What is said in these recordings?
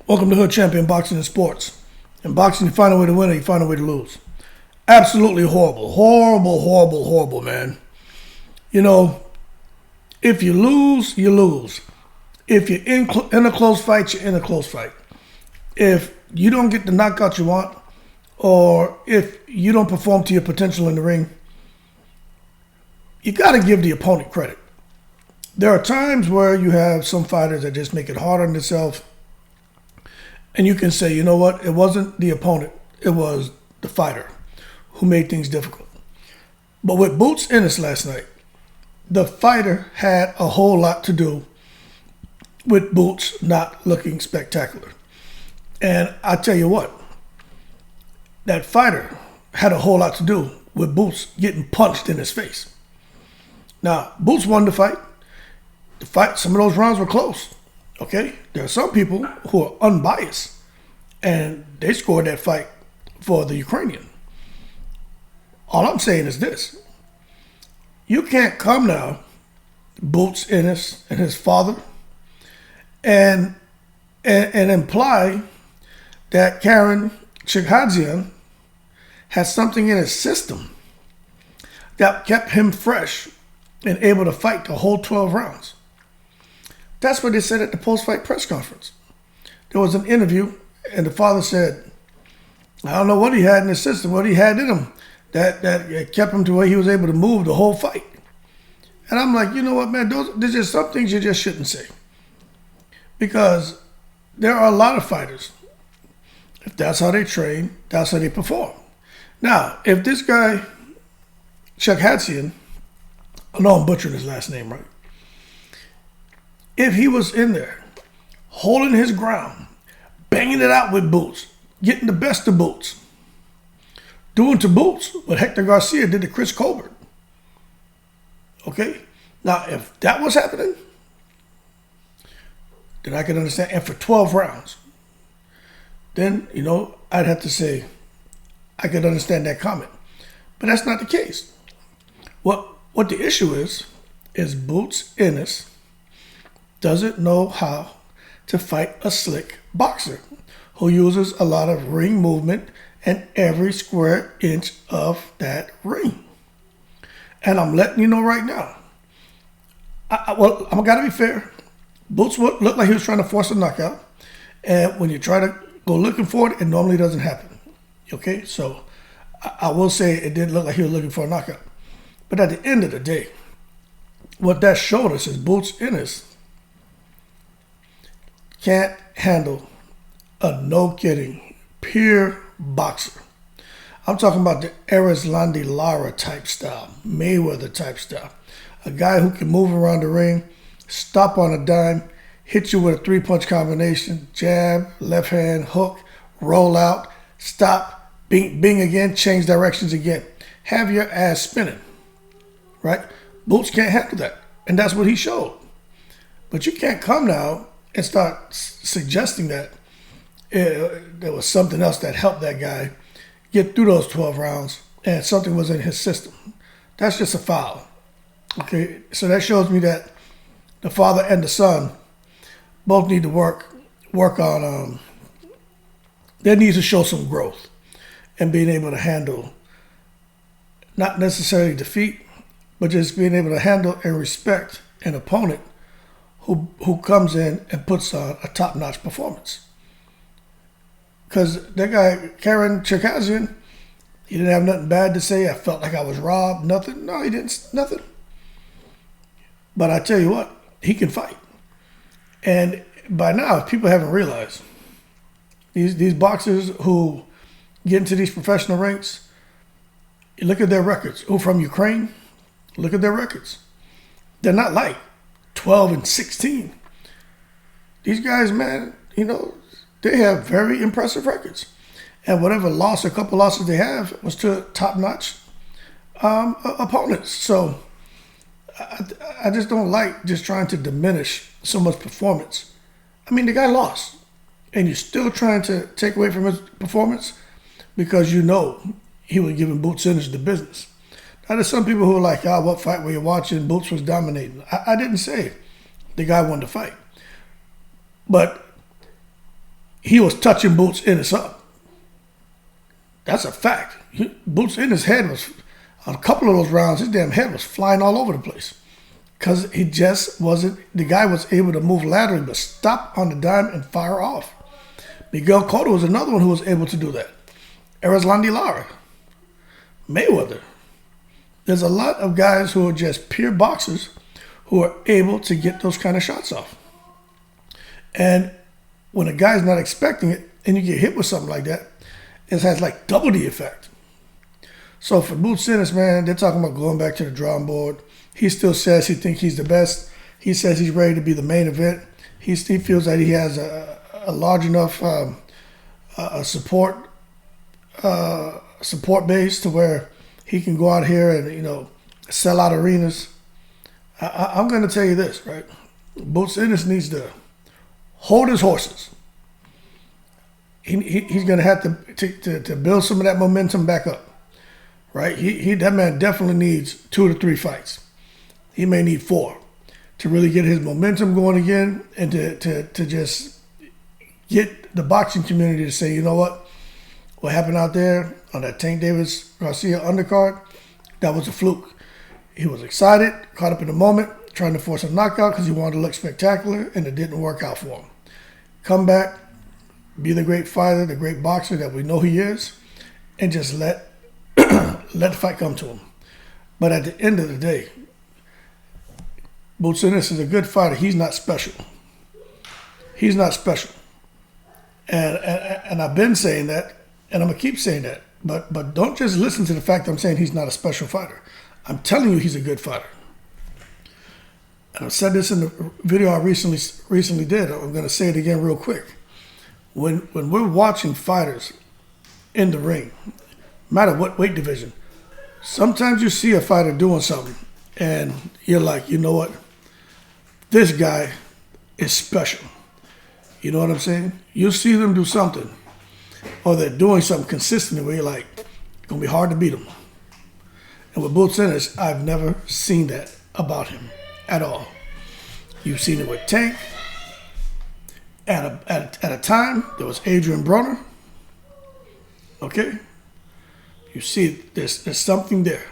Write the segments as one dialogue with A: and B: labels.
A: Welcome to Hood Champion Boxing and Sports. In boxing, you find a way to win or you find a way to lose. Absolutely horrible. Horrible, man. You know, if you lose, you lose. If you're in a close fight, you're in a close fight. If you don't get the knockout you want, or if you don't perform to your potential in the ring, you got to give the opponent credit. There are times where you have some fighters that just make it hard on themselves, and you can say, you know what, it wasn't the opponent, it was the fighter who made things difficult. But with Boots Ennis last night, the fighter had a whole lot to do with Boots not looking spectacular. And I tell you what, that fighter had a whole lot to do with Boots getting punched in his face. Now, Boots won the fight. Some of those rounds were close. Okay? There are some people who are unbiased, and they scored that fight for the Ukrainian. All I'm saying is this. You can't come now, Boots Ennis and his father, and imply that Jaron Chukhadzhian had something in his system that kept him fresh and able to fight the whole 12 rounds. That's what they said at the post-fight press conference. There was an interview, and the father said, I don't know what he had in his system, what he had in him that kept him to where he was able to move the whole fight. And I'm like, you know what, man, there's just some things you just shouldn't say. Because there are a lot of fighters, if that's how they train, that's how they perform. Now, if this guy, Chukhadzhian, I know I'm butchering his last name, right? If he was in there, holding his ground, banging it out with Boots, getting the best of Boots, doing to Boots what Hector Garcia did to Chris Colbert. Okay? Now, if that was happening, then I could understand. And for 12 rounds, then, I'd have to say I could understand that comment. But that's not the case. What the issue is Boots Ennis doesn't know how to fight a slick boxer who uses a lot of ring movement and every square inch of that ring. And I'm letting you know right now. I'm got to be fair. Boots looked like he was trying to force a knockout. And when you try to go looking for it, it normally doesn't happen. Okay? So I will say it did look like he was looking for a knockout. But at the end of the day, what that showed us is Boots Ennis can't handle a no-kidding, pure boxer. I'm talking about the Erislandy Lara type style, Mayweather type style. A guy who can move around the ring, stop on a dime, hit you with a three-punch combination, jab, left hand, hook, roll out, stop, bing again, change directions again. Have your ass spinning, right? Boots can't handle that, and that's what he showed. But you can't come now and start suggesting that there was something else that helped that guy get through those 12 rounds and something was in his system. That's just a foul. Okay, so that shows me that the father and the son both need to work on, they need to show some growth and being able to handle not necessarily defeat, but just being able to handle and respect an opponent who comes in and puts on a top-notch performance. Because that guy, Jaron Chukhadzhian, he didn't have nothing bad to say. I felt like I was robbed. Nothing. No, he didn't. Nothing. But I tell you what, he can fight. And by now, people haven't realized, these boxers who get into these professional ranks, you look at their records. Who from Ukraine? Look at their records. They're not like 12-16. These guys, man, they have very impressive records. And whatever loss or couple losses they have was to top-notch opponents. So I just don't like just trying to diminish someone's performance. I mean, the guy lost. And you're still trying to take away from his performance because he was giving Boots Ennis the business. Now, there's some people who are like, what fight were you watching? Boots was dominating. I didn't say the guy won the fight. But he was touching Boots Ennis up. That's a fact. Boots Ennis' head was, on a couple of those rounds, his damn head was flying all over the place. Because he just wasn't, the guy was able to move laterally, but stop on the dime and fire off. Miguel Cotto was another one who was able to do that. Erislandy Lara, Mayweather. There's a lot of guys who are just pure boxers who are able to get those kind of shots off. And when a guy's not expecting it and you get hit with something like that, it has like double the effect. So for Boots Ennis, man, they're talking about going back to the drawing board. He still says he thinks he's the best. He says he's ready to be the main event. He feels that he has a large enough support base to where he can go out here and, sell out arenas. I'm going to tell you this, right? Boots Ennis needs to hold his horses. He's going to have to build some of that momentum back up, right? That man definitely needs 2 to 3 fights. He may need 4 to really get his momentum going again and to just get the boxing community to say, you know what happened out there on that Tank Davis Garcia undercard, that was a fluke. He was excited, caught up in the moment, trying to force a knockout because he wanted to look spectacular, and it didn't work out for him. Come back, be the great fighter, the great boxer that we know he is, and just let the fight come to him. But at the end of the day, Boots Ennis is a good fighter. He's not special. He's not special. And I've been saying that, and I'm going to keep saying that. But don't just listen to the fact I'm saying he's not a special fighter. I'm telling you he's a good fighter. And I said this in the video I recently did. I'm going to say it again real quick. When we're watching fighters in the ring, no matter what weight division, sometimes you see a fighter doing something, and you're like, you know what? This guy is special. You know what I'm saying? You see them do something, or they're doing something consistently where you're like, it's going to be hard to beat them. And with Boots Ennis, I've never seen that about him at all. You've seen it with Tank. At a time, there was Adrian Broner. Okay? You see, there's something there.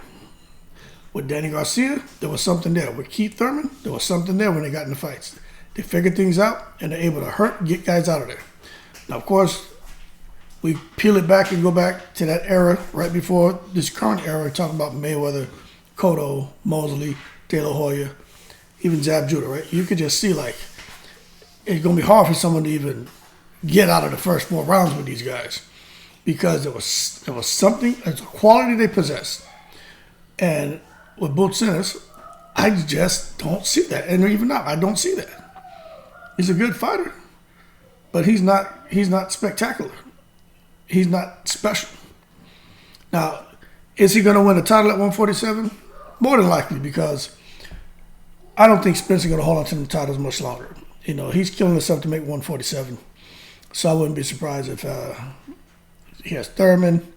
A: With Danny Garcia, there was something there. With Keith Thurman, there was something there when they got in the fights. They figured things out, and they're able to get guys out of there. Now, of course, we peel it back and go back to that era right before this current era, talking about Mayweather, Cotto, Mosley, De La Hoya, even Zab Judah, right? You could just see, like, it's going to be hard for someone to even get out of the first 4 rounds with these guys because there was something, it's a quality they possess. And with Boots Ennis, I just don't see that. And even now, I don't see that. He's a good fighter, but he's not spectacular. He's not special. Now, is he going to win a title at 147? More than likely, because I don't think Spencer's going to hold on to the titles much longer. He's killing himself to make 147. So I wouldn't be surprised if he has Thurman.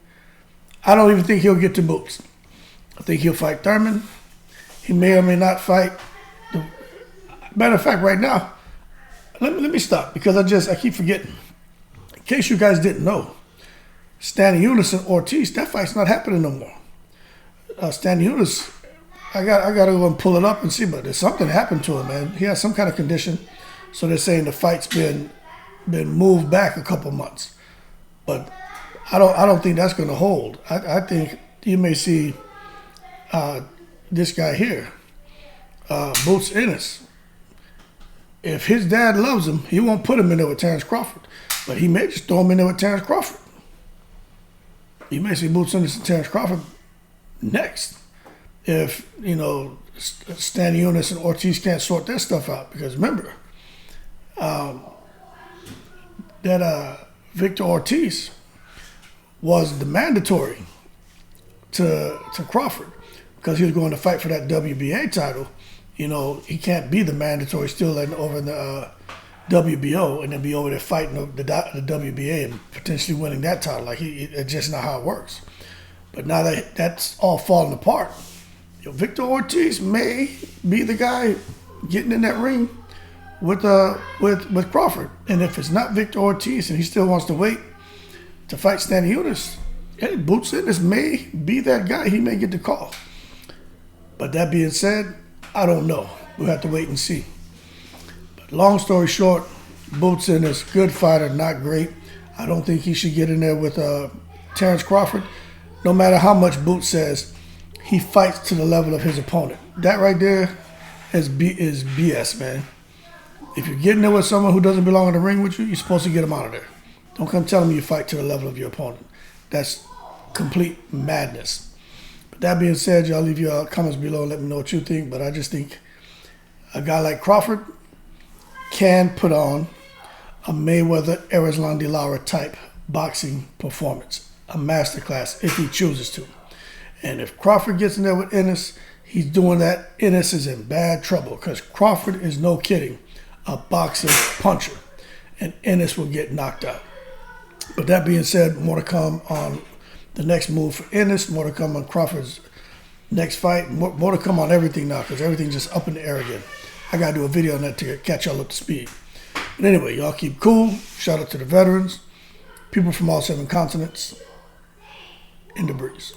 A: I don't even think he'll get to Boots. I think he'll fight Thurman. He may or may not fight. Matter of fact, right now, let me stop because I keep forgetting. In case you guys didn't know, Stanley Eunice and Ortiz, that fight's not happening no more. Stanley Eunice, I got to go and pull it up and see, but there's something happened to him, man. He has some kind of condition, so they're saying the fight's been moved back a couple months. But I don't think that's going to hold. I think you may see this guy here, Boots Ennis. If his dad loves him, he won't put him in there with Terrence Crawford, but he may just throw him in there with Terrence Crawford. You may see Boots Ennis and Terrence Crawford next if, Stanley Eunice and Ortiz can't sort their stuff out. Because remember, that Victor Ortiz was the mandatory to Crawford because he was going to fight for that WBA title. He can't be the mandatory still over in the WBO and then be over there fighting the WBA and potentially winning that title. It's just not how it works. But now that's all falling apart. Victor Ortiz may be the guy getting in that ring with Crawford. And if it's not Victor Ortiz and he still wants to wait to fight Stanley Eunice, hey, Boots Ennis may be that guy. He may get the call. But that being said, I don't know. We'll have to wait and see. But long story short, Boots Ennis, good fighter, not great. I don't think he should get in there with Terrence Crawford. No matter how much Boots says, he fights to the level of his opponent. That right there is BS, man. If you're getting there with someone who doesn't belong in the ring with you, you're supposed to get him out of there. Don't come telling me you fight to the level of your opponent. That's complete madness. But that being said, y'all leave your comments below and let me know what you think. But I just think a guy like Crawford can put on a Mayweather-Erislandy Lara type boxing performance. A masterclass if he chooses to. And if Crawford gets in there with Ennis, he's doing that. Ennis is in bad trouble because Crawford is, no kidding, a boxer puncher. And Ennis will get knocked out. But that being said, more to come on the next move for Ennis, more to come on Crawford's next fight, more to come on everything now because everything's just up in the air again. I got to do a video on that to catch y'all up to speed. But anyway, y'all keep cool. Shout out to the veterans, people from all 7 continents. In the breeze.